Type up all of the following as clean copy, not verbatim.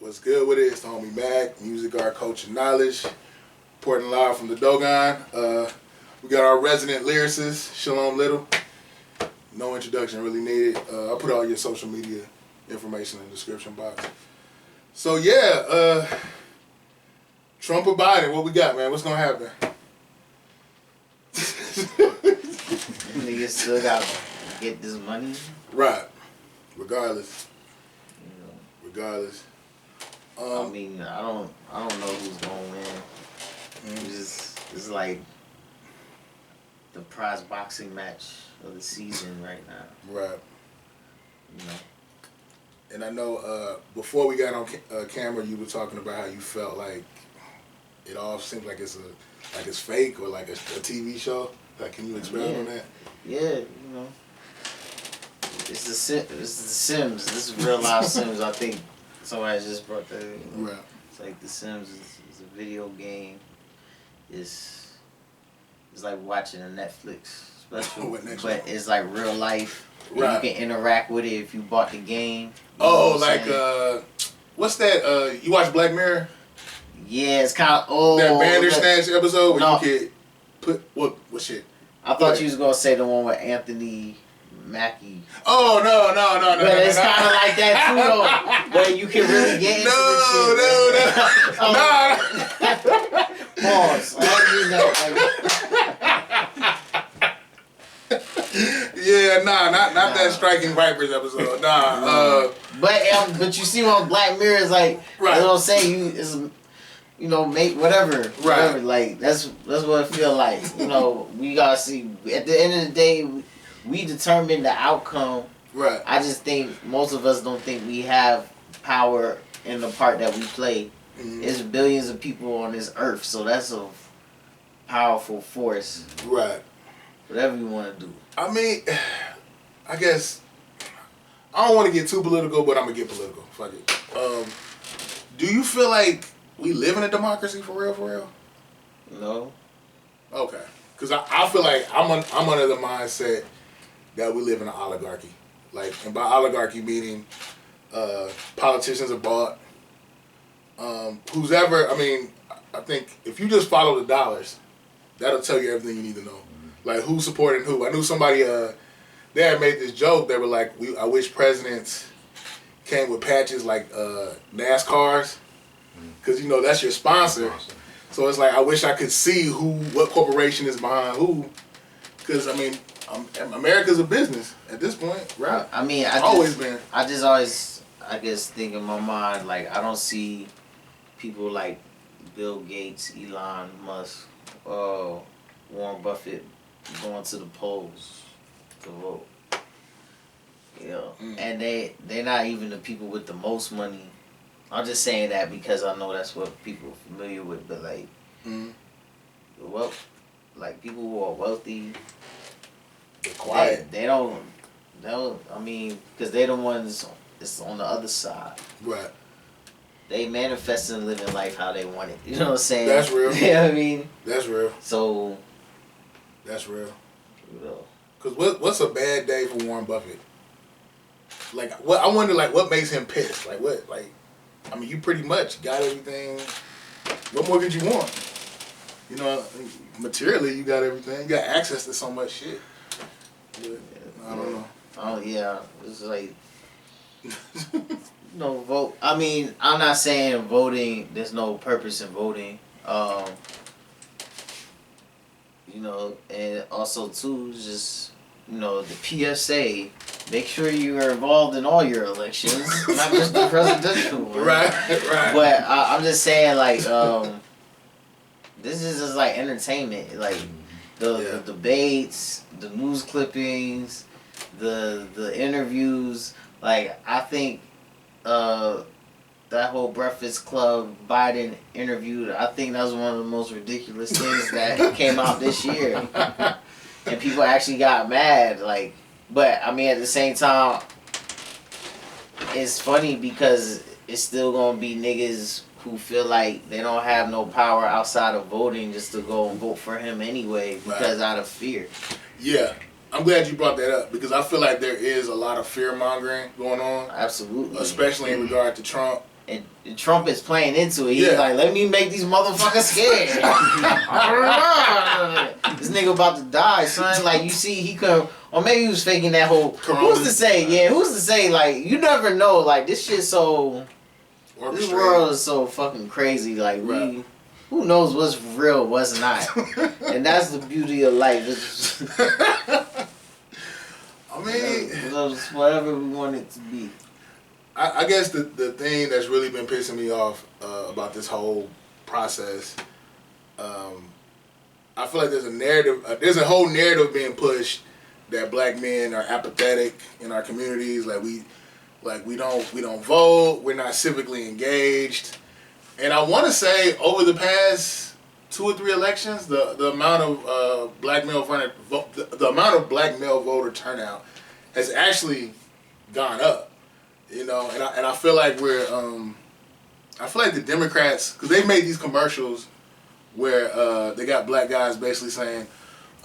What's good with it? It's the homie Mac, music art coach and knowledge. Reporting live from the Dogon. We got our resident lyricist, Shalom Little. No introduction really needed. I'll put all your social media information in the description box. So yeah, Trump or Biden, what we got, man? What's gonna happen? Niggas still gotta get this money. Right. Regardless. Regardless. I mean, I don't know who's gonna win. It's like the prize boxing match of the season right now. Right. You know. And I know before we got on camera, you were talking about how you felt like it all seems like it's fake or like a TV show. Like, can you expand on that? Yeah, you know. It's the Sims. This is real life Sims. I think somebody just brought that in. Right. It's like the Sims is a video game. It's like watching a Netflix special, but it's like real life. Right. You can interact with it if you bought the game. Oh, like what's that? You watch Black Mirror? Yeah, it's kind of that Bandersnatch episode where you could put what shit? I thought you was gonna say the one with Anthony Mackie. Oh no! But it's kind of like that too, though, where you can really get into the shit. Pause. Yeah, not that Striking Vipers episode. But you see on Black Mirror is like, right. You know what I'm saying? You know, make whatever. Right. Whatever. Like that's what it feel like. You know, we gotta see. At the end of the day, we determine the outcome. Right. I just think most of us don't think we have power in the part that we play. Mm-hmm. There's billions of people on this earth, so that's a powerful force. Right. Whatever you want to do. I mean, I guess I don't want to get too political, but I'm gonna get political. Fuck it. Do you feel like we live in a democracy for real? No. Okay. Because I feel like I'm under the mindset that we live in an oligarchy. Like, and by oligarchy meaning politicians are bought. Who's ever, I mean, I think if you just follow the dollars, that'll tell you everything you need to know. Like, who's supporting who. I knew somebody, they had made this joke. They were like, I wish presidents came with patches like NASCARs. Because, you know, that's your sponsor. So it's like, I wish I could see what corporation is behind who. Because, I mean, America's a business at this point, right? I mean, I just always, I guess, think in my mind, like, I don't see people like Bill Gates, Elon Musk, Warren Buffett going to the polls to vote. You know, and they're not even the people with the most money. I'm just saying that because I know that's what people are familiar with, but like, like people who are wealthy, they're quiet. They don't. I mean, because they're the ones that's on the other side. Right. They manifest and living life how they want it. You know what I'm saying? That's real. You know what I mean? That's real. So. That's real. Because what's a bad day for Warren Buffett? Like, I wonder, like, what makes him pissed? Like, what, like. I mean, you pretty much got everything. What more could you want? You know, materially, you got everything. You got access to so much shit. But, I don't know. Oh, yeah. It's like, no vote. I mean, I'm not saying voting, there's no purpose in voting. You know, and also, too, just, you know, the PSA. Make sure you are involved in all your elections, not just the presidential one. Right. But I'm just saying, like, this is just like entertainment. Like, the debates, the news clippings, the interviews. Like, I think that whole Breakfast Club Biden interview, I think that was one of the most ridiculous things that came out this year. And people actually got mad, like. But, I mean, at the same time, it's funny because it's still going to be niggas who feel like they don't have no power outside of voting just to go and vote for him anyway because out of fear. Yeah. I'm glad you brought that up because I feel like there is a lot of fear-mongering going on. Absolutely. Especially in regard to Trump. And Trump is playing into it. He's like, let me make these motherfuckers scared. This nigga about to die, son. Like, you see, he could, or maybe he was faking that whole. Who's to say? Yeah, who's to say? Like, you never know. Like, this shit so. This world is so fucking crazy. Like, who knows what's real, what's not. And that's the beauty of life. I mean, it's whatever we want it to be. I guess the thing that's really been pissing me off about this whole process, I feel like there's a narrative, there's a whole narrative being pushed that black men are apathetic in our communities. We don't vote. We're not civically engaged. And I want to say over the past 2 or 3 elections, the amount of black male voter turnout has actually gone up. You know, and I feel like I feel like the Democrats, because they've made these commercials where they got black guys basically saying,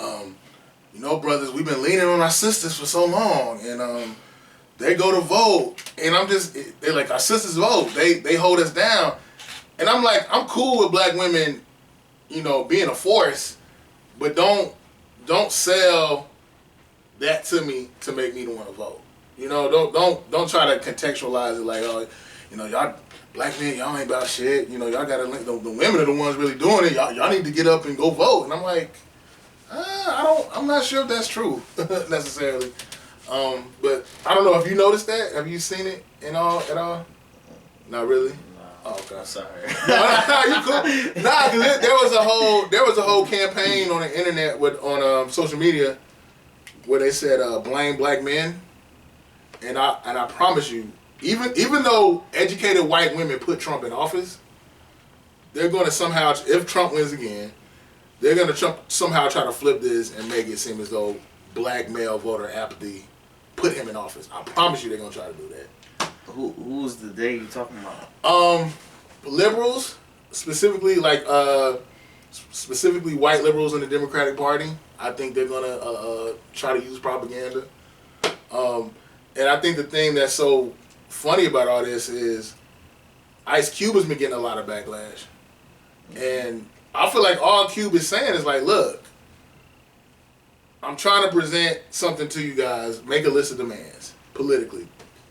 you know, brothers, we've been leaning on our sisters for so long, and they go to vote, and they're like, our sisters vote, they hold us down, and I'm like, I'm cool with black women, you know, being a force, but don't sell that to me to make me want to vote. You know, don't try to contextualize it like, oh, you know, y'all black men, y'all ain't about shit. You know, y'all gotta the women are the ones really doing it. Y'all need to get up and go vote. And I'm like, I'm not sure if that's true necessarily. But I don't know if you noticed that. Have you seen it at all? Not really. Oh, okay. Sorry. No, you cool. Nah, cause there was a whole campaign on the internet on social media where they said blame black men. And I promise you, even though educated white women put Trump in office, they're going to somehow, if Trump wins again, they're going to somehow try to flip this and make it seem as though black male voter apathy put him in office. I promise you they're going to try to do that. Who's the they you talking about? Liberals, specifically specifically white liberals in the Democratic Party. I think they're going to try to use propaganda. And I think the thing that's so funny about all this is Ice Cube has been getting a lot of backlash. And I feel like all Cube is saying is like, look, I'm trying to present something to you guys, make a list of demands politically.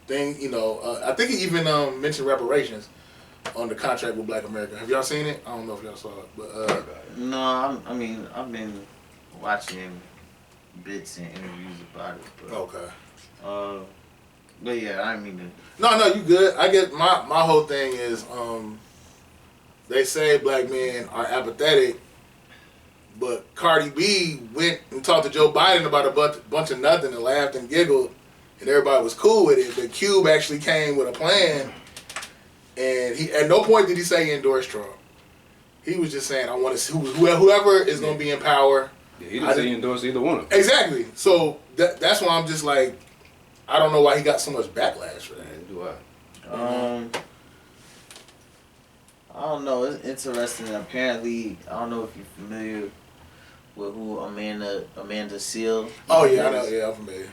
I think he even mentioned reparations on the contract with Black America. Have y'all seen it? I don't know if y'all saw it. But no, I mean, I've been watching bits and interviews about it. But, okay. But yeah, I didn't mean to. No, you good. I guess my whole thing is, they say black men are apathetic, but Cardi B went and talked to Joe Biden about a bunch of nothing and laughed and giggled, and everybody was cool with it. But Cube actually came with a plan, and he at no point did he say he endorsed Trump. He was just saying, I want to see whoever is going to be in power. Yeah, he didn't say he endorsed either one of them. Exactly. So that's why I'm just like, I don't know why he got so much backlash for that. Do I? I don't know. It's interesting. Apparently, I don't know if you're familiar with who Amanda Seal. Oh yeah, I know. Yeah, I'm familiar.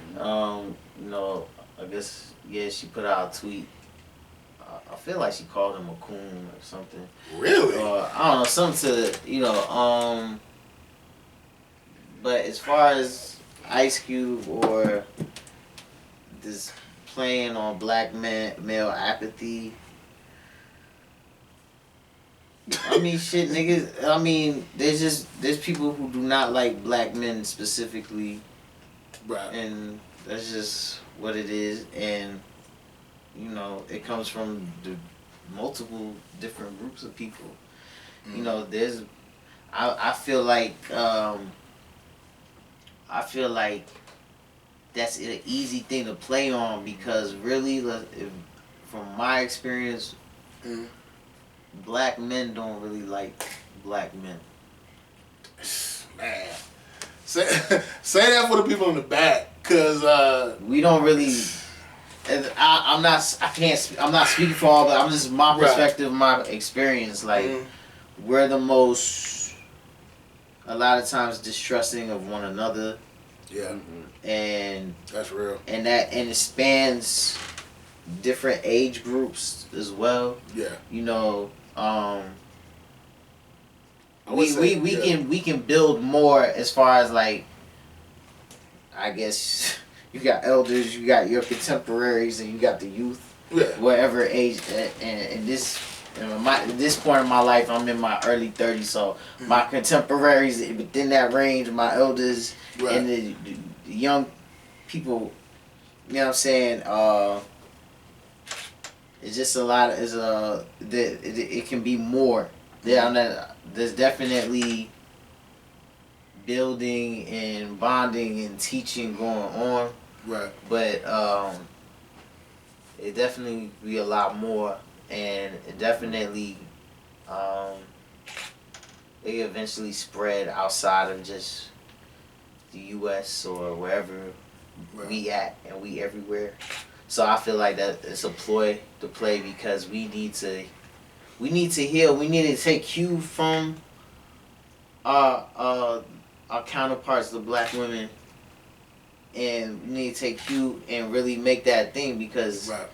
You know, I guess she put out a tweet. I feel like she called him a coon or something. Really? I don't know, something to But as far as Ice Cube or this playing on black male apathy, I mean, shit, niggas. I mean, there's people who do not like black men specifically, right? And that's just what it is. And you know, it comes from the multiple different groups of people. Mm. You know, I feel like that's an easy thing to play on because really, from my experience, black men don't really like black men. Man, say that for the people in the back, cause we don't really. I'm not speaking for all, but I'm just my perspective, my experience. Like we're the most, a lot of times, distrusting of one another. Yeah, and that's real. And it spans different age groups as well. Yeah. You know, we can build more as far as like, I guess you got elders, you got your contemporaries, and you got the youth. Yeah. Whatever age, and this. At this point in my life, I'm in my early 30s, so my contemporaries within that range, my elders, right. and the young people, you know what I'm saying? It's just a lot. It can be more. There's definitely building and bonding and teaching going on. Right. But it definitely be a lot more. And it definitely, they eventually spread outside of just the U.S. or wherever we at, and we everywhere. So I feel like that it's a ploy to play because we need to heal. We need to take cue from our counterparts, the black women, and we need to take cue and really make that thing because. Right.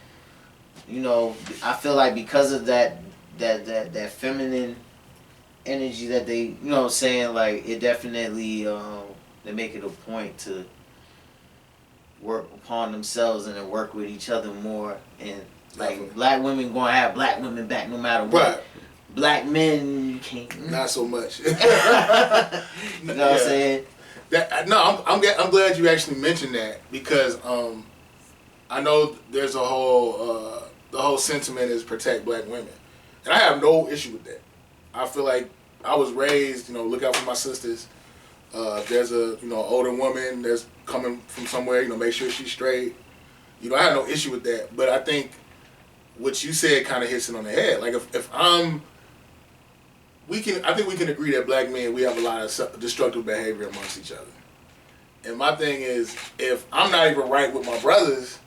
You know, I feel like because of that feminine energy that they, you know what I'm saying, like, it definitely, they make it a point to work upon themselves and then work with each other more. And, like, definitely. Black women gonna have black women back no matter what. Right. Black men, you can't. Not so much. You know what I'm saying? I'm glad you actually mentioned that because, I know there's a whole, the whole sentiment is protect black women. And I have no issue with that. I feel like I was raised, look out for my sisters. If there's a, older woman that's coming from somewhere, make sure she's straight. I have no issue with that. But I think what you said kind of hits it on the head. Like I think we can agree that black men, we have a lot of destructive behavior amongst each other. And my thing is, if I'm not even right with my brothers,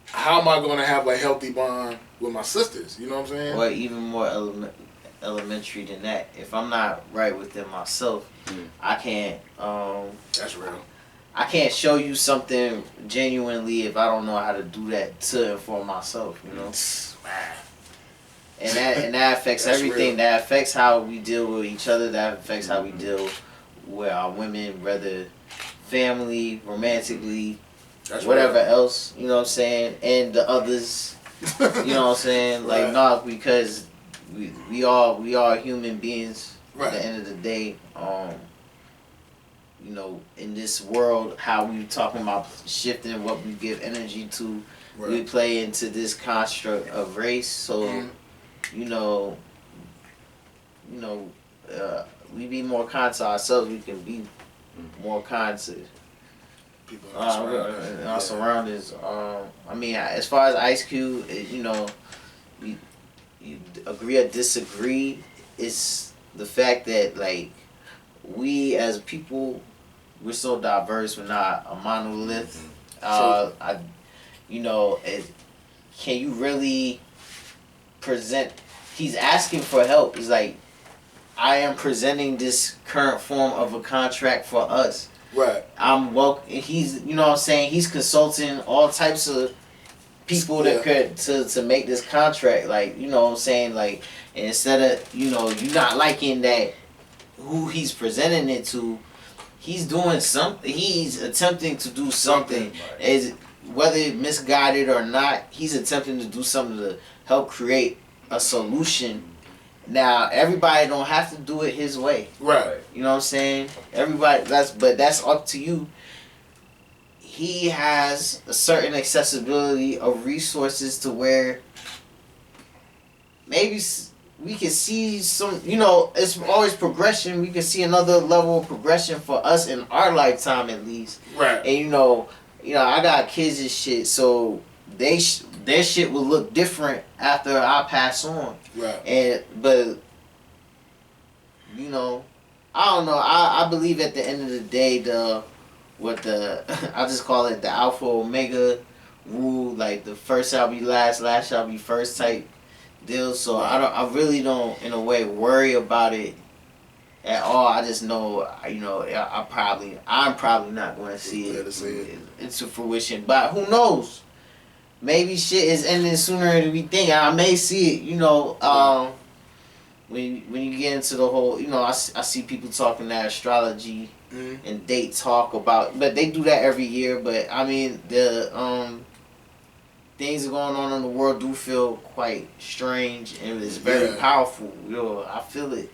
how am I going to have a healthy bond with my sisters? You know what I'm saying? Or even more elementary than that. If I'm not right within myself, I can't. That's real. I can't show you something genuinely if I don't know how to do that to and for myself. And that affects everything. Real. That affects how we deal with each other. That affects how we deal with our women, whether family, romantically. That's whatever real. Else, you know what I'm saying, and the others, you know what I'm saying, like right. Because we are human beings right. At the end of the day. In this world, how we talking about shifting what we give energy to, right. We play into this construct of race. So, we be more kind to ourselves. We can be more kind to. Our surroundings. As far as Ice Cube, you agree or disagree. It's the fact that like we as people, we're so diverse. We're not a monolith. Can you really present? He's asking for help. He's like, I am presenting this current form of a contract for us. Right. He's, you know what I'm saying, he's consulting all types of people that could to make this contract. Like, you know what I'm saying, like, instead of, you're not liking that who he's presenting it to, he's doing something. He's attempting to do something. Right. Whether misguided or not, he's attempting to do something to help create a solution. Now, everybody don't have to do it his way. Right. You know what I'm saying? Everybody, that's up to you. He has a certain accessibility of resources to where maybe we can see some, it's always progression. We can see another level of progression for us in our lifetime at least. Right. And I got kids and shit, so their shit will look different after I pass on. Right. But I don't know. I believe at the end of the day, I just call it the Alpha Omega rule. Like the first shall be last, last shall be first type deal. So I really don't in a way worry about it at all. I just know I'm probably not going to see it into fruition. But who knows? maybe shit is ending sooner than we think. I may see it, you know. When you get into the whole, you know, I see people talking that astrology and they talk about, but they do that every year. But I mean, the things going on in the world do feel quite strange and it's very powerful. Yo, I feel it.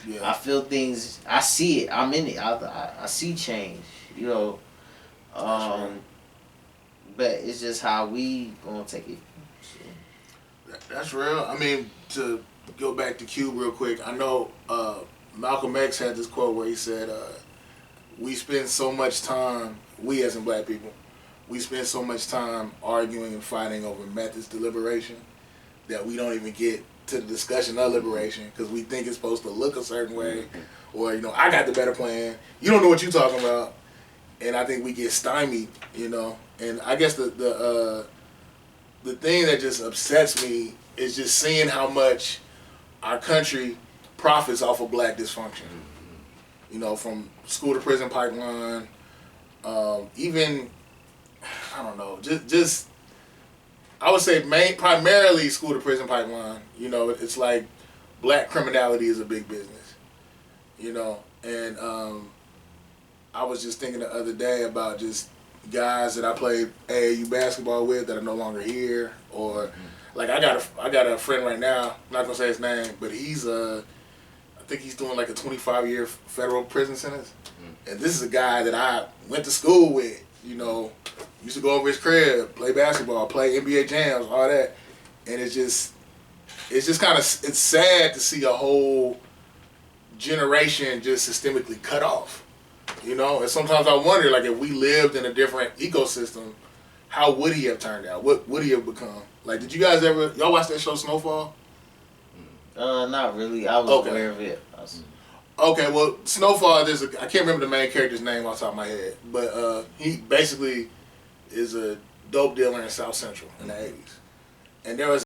Yeah. I feel things. I see it. I'm in it. I see change. You know. Right. But it's just how we gonna take it. So. That's real. I mean, to go back to Cube real quick. I know Malcolm X had this quote where he said, "We spend so much time, we as in black people, we spend so much time arguing and fighting over methods to liberation that we don't even get to the discussion of liberation because we think it's supposed to look a certain way, or you know, I got the better plan. You don't know what you're talking about." And I think we get stymied, you know. And I guess the thing that just upsets me is just seeing how much our country profits off of black dysfunction. You know, from school to prison pipeline, even, I don't know, just I would say primarily school to prison pipeline. You know, it's like black criminality is a big business. You know, and I was just thinking the other day about just guys that I played AAU basketball with that are no longer here, or like I got a friend right now. I'm not gonna say his name, but he's I think he's doing like a 25-year federal prison sentence. And this is a guy that I went to school with. You know, used to go over his crib, play basketball, play NBA jams, all that. And it's just kind of, it's sad to see a whole generation just systemically cut off. You know, and sometimes I wonder, like, if we lived in a different ecosystem, how would he have turned out? What would he have become? Like, did you guys y'all watch that show Snowfall? Not really. I was aware of it. Okay, well, Snowfall, I can't remember the main character's name off the top of my head, but he basically is a dope dealer in South Central in the 80s. And there was